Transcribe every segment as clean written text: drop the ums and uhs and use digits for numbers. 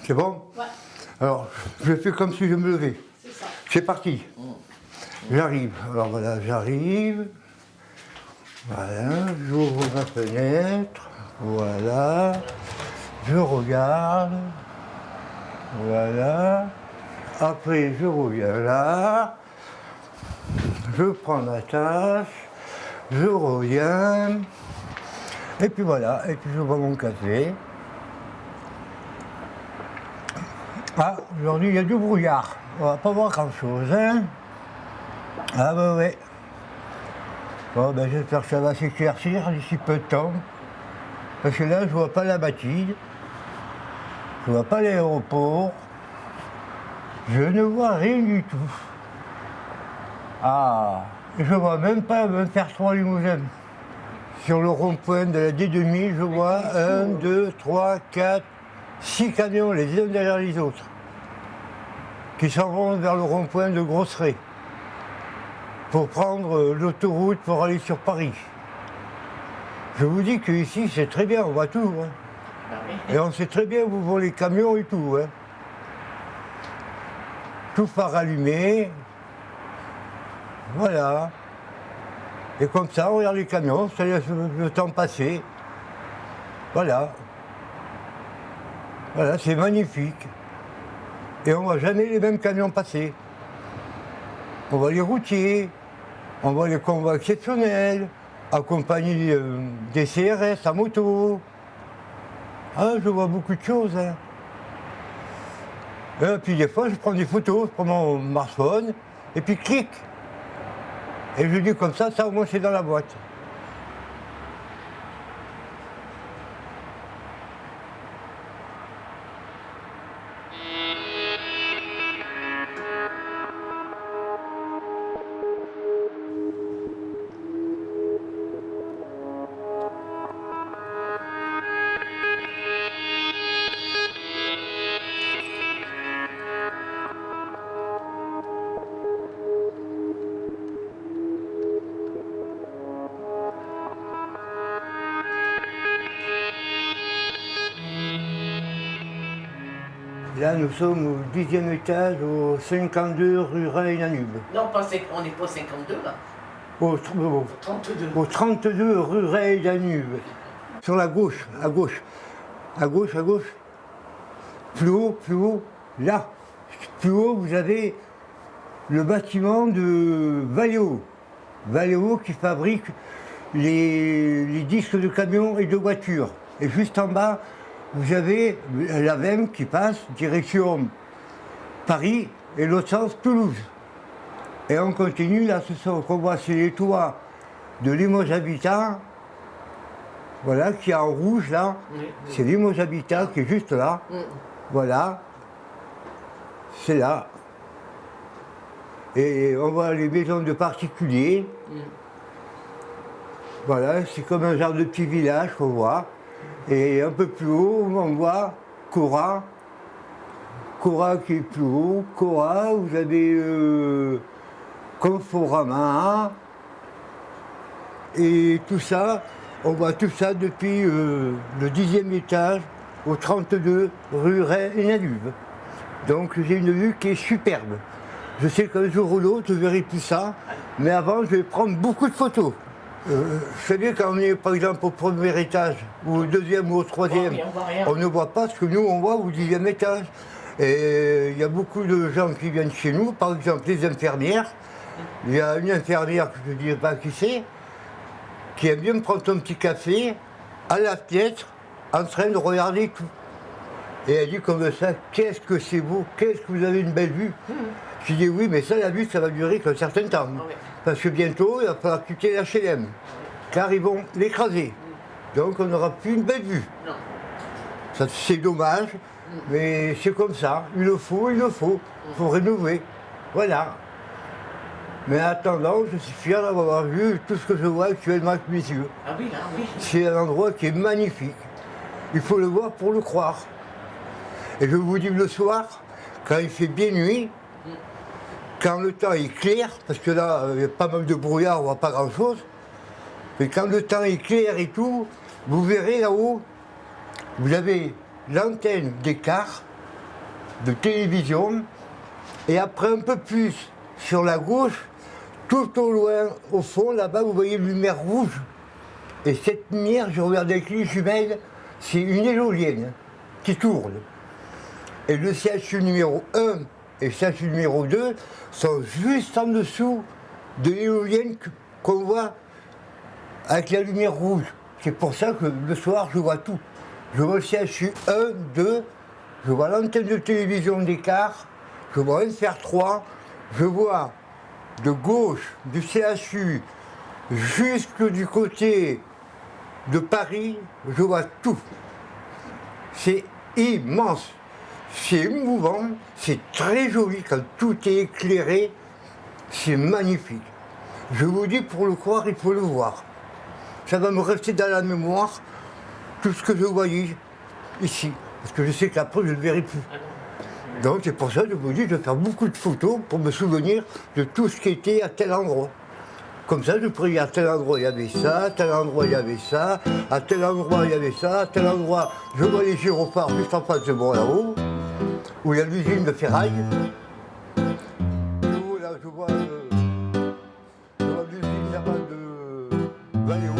C'est bon? Ouais. Alors, je fais comme si je me levais. C'est ça. C'est parti. J'arrive. Alors voilà, j'arrive. Voilà, j'ouvre ma fenêtre. Voilà. Je regarde. Voilà. Après, je reviens là. Je prends ma tasse. Je reviens. Et puis voilà. Et puis je bois mon café. Ah, aujourd'hui, il y a du brouillard. On va pas voir grand-chose, hein? Ah ben ouais. Bon, ben j'espère que ça va s'éclaircir d'ici peu de temps. Parce que là, je vois pas la bâtisse. Je vois pas l'aéroport. Je ne vois rien du tout. Ah, je vois même pas me faire 3 limousins. Sur le rond-point de la D2000, je vois 1, 2, 3, 4, 6 camions les uns derrière les autres qui s'en vont vers le rond-point de Grosseret pour prendre l'autoroute pour aller sur Paris. Je vous dis qu'ici c'est très bien, on voit tout. Hein. Ah oui. Et on sait très bien où vont les camions et tout. Hein. Tout phare allumé. Voilà. Et comme ça, on regarde les camions, ça laisse le temps passer. Voilà. Voilà, c'est magnifique. Et on ne voit jamais les mêmes camions passer. On voit les routiers, on voit les convois exceptionnels, accompagnés des CRS à moto. Ah, je vois beaucoup de choses. Hein. Et puis des fois, je prends des photos, je prends mon smartphone, et puis clic. Et je dis comme ça au moins c'est dans la boîte. Là, nous sommes au 10e étage, au 52 rue Reine-Danube. Non, on n'est pas 52 là. Au 32. 32 rue Reine-Danube. Sur la gauche, à gauche. À gauche, à gauche. Plus haut, là. Plus haut, vous avez le bâtiment de Valeo. Valeo qui fabrique les disques de camions et de voitures. Et juste en bas, vous avez la VEM qui passe, direction Paris, et l'autre sens, Toulouse. Et on continue, là, ce qu'on voit, c'est les toits de Limoges Habitat, voilà, qui est en rouge, là. Oui. C'est Limoges Habitat qui est juste là. Voilà. C'est là. Et on voit les maisons de particuliers. Voilà, c'est comme un genre de petit village qu'on voit. Et un peu plus haut, on voit Cora. Cora qui est plus haut. Cora, vous avez Conforama. Et tout ça, on voit tout ça depuis le 10e étage au 32 rue Reine-Danube. Donc j'ai une vue qui est superbe. Je sais qu'un jour ou l'autre, je verrai tout ça. Mais avant, je vais prendre beaucoup de photos. Vous savez, quand on est par exemple au premier étage, ou au deuxième ou au troisième, on ne voit pas ce que nous on voit au 10e étage. Et il y a beaucoup de gens qui viennent chez nous, par exemple les infirmières. Il y a une infirmière, que je ne dirai pas qui c'est, qui aime bien me prendre son petit café à la fenêtre, en train de regarder tout. Et elle dit comme ça, qu'est-ce que c'est beau, qu'est-ce que vous avez une belle vue. Je dis oui, mais ça, la vue, ça va durer qu'un certain temps. Parce que bientôt, il va falloir quitter l'HLM, car ils vont l'écraser. Donc on n'aura plus une belle vue. Ça, c'est dommage, mais c'est comme ça. Il le faut, pour rénover. Voilà. Mais en attendant, je suis fier d'avoir vu tout ce que je vois actuellement avec mes yeux. Ah oui, là, oui. C'est un endroit qui est magnifique. Il faut le voir pour le croire. Et je vous dis le soir, quand il fait bien nuit, quand le temps est clair, parce que là, il y a pas mal de brouillard, on voit pas grand-chose, mais quand le temps est clair et tout, vous verrez là-haut, vous avez l'antenne des cars de télévision. Et après, un peu plus sur la gauche, tout au loin, au fond, là-bas, vous voyez une lumière rouge. Et cette lumière, je regarde avec les jumelles, c'est une éolienne qui tourne. Et le CHU numéro 1 et le CHU numéro 2 sont juste en dessous de l'éolienne qu'on voit avec la lumière rouge. C'est pour ça que le soir, je vois tout. Je vois le CHU 1, 2, je vois l'antenne de télévision d'écart, je vois un fer 3, je vois de gauche du CHU jusque du côté de Paris, je vois tout. C'est immense, c'est émouvant, c'est très joli quand tout est éclairé, c'est magnifique. Je vous dis, pour le croire, il faut le voir. Ça va me rester dans la mémoire, tout ce que je voyais ici. Parce que je sais qu'après, je ne le verrai plus. Donc c'est pour ça que je vous dis, je vais faire beaucoup de photos pour me souvenir de tout ce qui était à tel endroit. Comme ça, je pourrais dire à tel endroit il y avait ça, à tel endroit il y avait ça, à tel endroit il y avait ça, à tel endroit, je vois les gyrophares juste en face de moi là-haut, où il y a l'usine de ferraille. Là-haut, là, je vois l'usine là-bas de Valéo.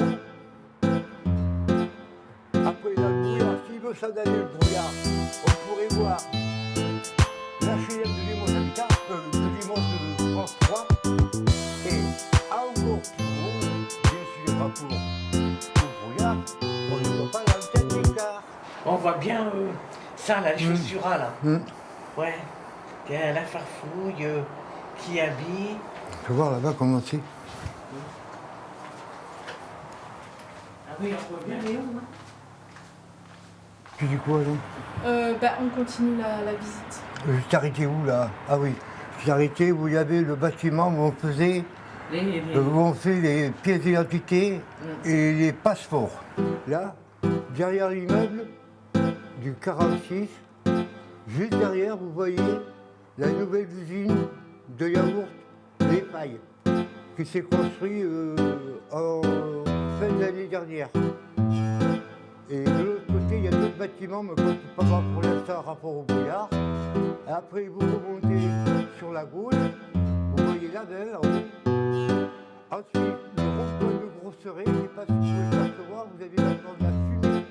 Après, il y a le brouillard. S'il veut s'en aller, le brouillard, on pourrait voir l'HLM de Limos Habitat, de Limos de France 3, et encore plus haut, bien sûr, pas pour le brouillard, on ne voit pas l'antenne d'écart. On voit bien ça, là, les chaussures là. Mm. Ouais. Il y a la farfouille qui habille. Je vais voir là-bas comment c'est. Ah oui, on voit bien Léon. Hein. Tu dis quoi là? On continue la visite. Je t'ai arrêté où là? Ah oui, je t'ai arrêté où il y avait le bâtiment où on faisait, où on fait les pièces d'identité et les passeports. Là, derrière l'immeuble du 46, juste derrière, vous voyez la nouvelle usine de yaourt Les Pailles, qui s'est construite en fin d'année dernière. Et de l'autre côté, il y a d'autres bâtiments, mais qu'on ne peut pas voir pour l'instant en rapport au brouillard. Et après, vous remontez sur la gauche, vous voyez la belle là-haut. Ensuite, le rond-point de Grosseray, je ne sais pas si vous pouvez le percevoir, vous avez maintenant de la fumée